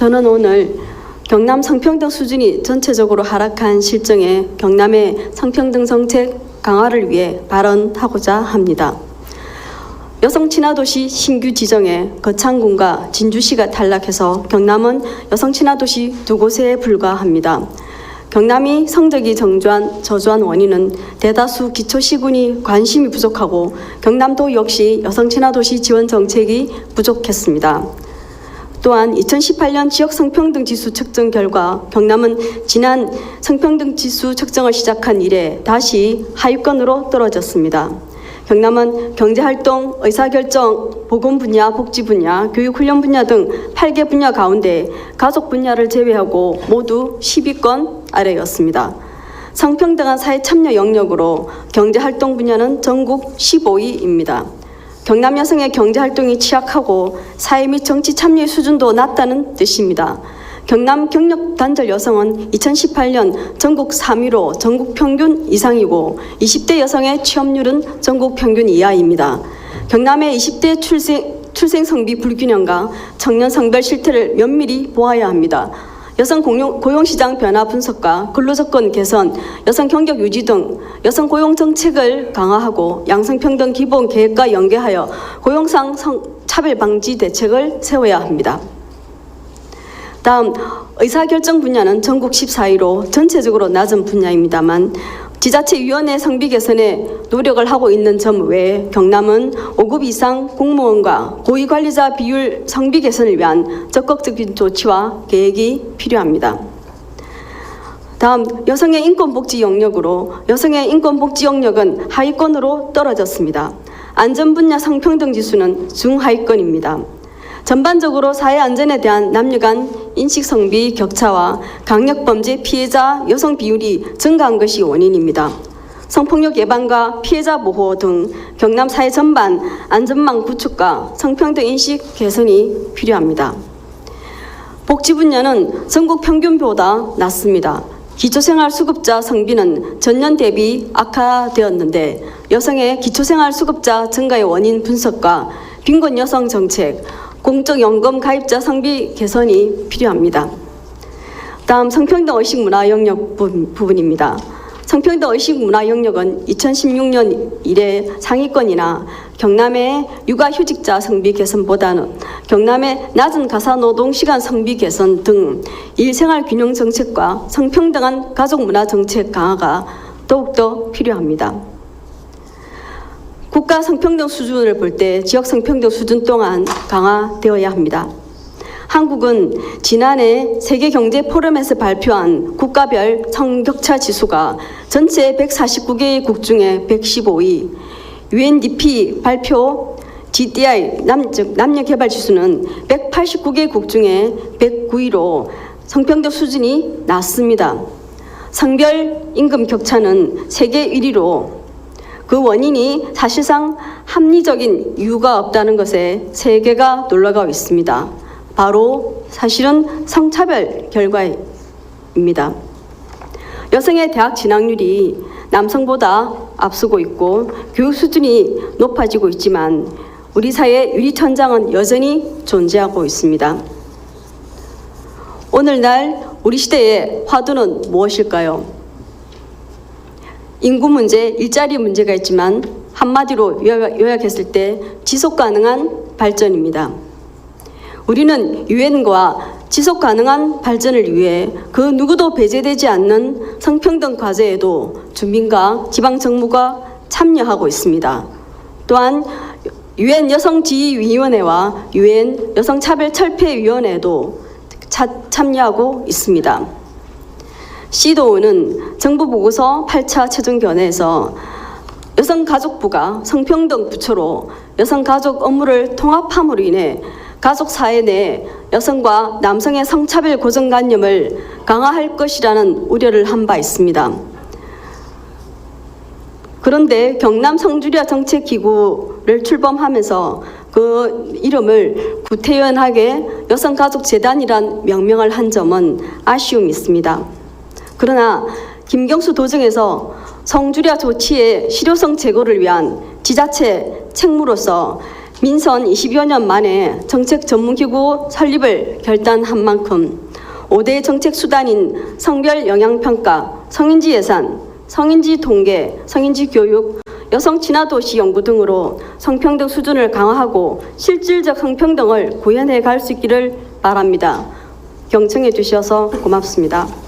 저는 오늘 경남 성평등 수준이 전체적으로 하락한 실정에 경남의 성평등 정책 강화를 위해 발언하고자 합니다. 여성 친화도시 신규 지정에 거창군과 진주시가 탈락해서 경남은 여성 친화도시 2곳에 불과합니다. 경남이 성적이 저조한 원인은 대다수 기초시군이 관심이 부족하고 경남도 역시 여성 친화도시 지원 정책이 부족했습니다. 또한 2018년 지역 성평등 지수 측정 결과 경남은 지난 성평등 지수 측정을 시작한 이래 다시 하위권으로 떨어졌습니다. 경남은 경제활동, 의사결정, 보건 분야, 복지 분야, 교육훈련 분야 등 8개 분야 가운데 가족 분야를 제외하고 모두 10위권 아래였습니다. 성평등한 사회 참여 영역으로 경제활동 분야는 전국 15위입니다. 경남 여성의 경제활동이 취약하고 사회 및 정치 참여의 수준도 낮다는 뜻입니다. 경남 경력단절 여성은 2018년 전국 3위로 전국 평균 이상이고 20대 여성의 취업률은 전국 평균 이하입니다. 경남의 20대 출생 성비 불균형과 청년 성별 실태를 면밀히 보아야 합니다. 여성 고용시장 변화 분석과 근로조건 개선, 여성 경력 유지 등 여성 고용 정책을 강화하고 양성평등 기본 계획과 연계하여 고용상 차별 방지 대책을 세워야 합니다. 다음, 의사결정 분야는 전국 14위로 전체적으로 낮은 분야입니다만 지자체위원회 성비 개선에 노력을 하고 있는 점 외에 경남은 5급 이상 공무원과 고위관리자 비율 성비 개선을 위한 적극적인 조치와 계획이 필요합니다. 다음, 여성의 인권복지 영역으로 여성의 인권복지 영역은 하위권으로 떨어졌습니다. 안전분야 성평등 지수는 중하위권입니다. 전반적으로 사회 안전에 대한 남녀 간 인식 성비 격차와 강력범죄 피해자 여성 비율이 증가한 것이 원인입니다. 성폭력 예방과 피해자 보호 등 경남 사회 전반 안전망 구축과 성평등 인식 개선이 필요합니다. 복지 분야는 전국 평균보다 낮습니다. 기초생활수급자 성비는 전년 대비 악화되었는데 여성의 기초생활수급자 증가의 원인 분석과 빈곤 여성 정책, 공적연금 가입자 성비 개선이 필요합니다. 다음, 성평등 의식문화 영역 부분입니다. 성평등 의식문화 영역은 2016년 이래 상위권이나 경남의 육아휴직자 성비 개선보다는 경남의 낮은 가사노동시간 성비 개선 등 일생활균형 정책과 성평등한 가족문화 정책 강화가 더욱더 필요합니다. 국가 성평등 수준을 볼 때 지역 성평등 수준 또한 강화되어야 합니다. 한국은 지난해 세계경제포럼에서 발표한 국가별 성격차 지수가 전체 149개의 국 중에 115위, UNDP 발표 GDI 남녀개발 지수는 189개 국 중에 109위로 성평등 수준이 낮습니다. 성별 임금 격차는 세계 1위로 그 원인이 사실상 합리적인 이유가 없다는 것에 세계가 놀라고 있습니다. 바로 사실은 성차별 결과입니다. 여성의 대학 진학률이 남성보다 앞서고 있고 교육 수준이 높아지고 있지만 우리 사회의 유리천장은 여전히 존재하고 있습니다. 오늘날 우리 시대의 화두는 무엇일까요? 인구 문제, 일자리 문제가 있지만 한마디로 요약했을 때 지속 가능한 발전입니다. 우리는 유엔과 지속 가능한 발전을 위해 그 누구도 배제되지 않는 성평등 과제에도 주민과 지방정부가 참여하고 있습니다. 또한 유엔 여성지휘위원회와 유엔 여성차별철폐위원회도 참여하고 있습니다. CEDAW는 정부보고서 8차 최종견해에서 여성가족부가 성평등 부처로 여성가족 업무를 통합함으로 인해 가족사회 내 여성과 남성의 성차별 고정관념을 강화할 것이라는 우려를 한 바 있습니다. 그런데 경남 성주리아 정책기구를 출범하면서 그 이름을 구태연하게 여성가족재단이란 명명을 한 점은 아쉬움이 있습니다. 그러나 김경수 도정에서 성주리아 조치의 실효성 제고를 위한 지자체 책무로서 민선 20여 년 만에 정책 전문기구 설립을 결단한 만큼 5대 정책 수단인 성별 영향평가, 성인지 예산, 성인지 통계, 성인지 교육, 여성 친화 도시 연구 등으로 성평등 수준을 강화하고 실질적 성평등을 구현해 갈 수 있기를 바랍니다. 경청해 주셔서 고맙습니다.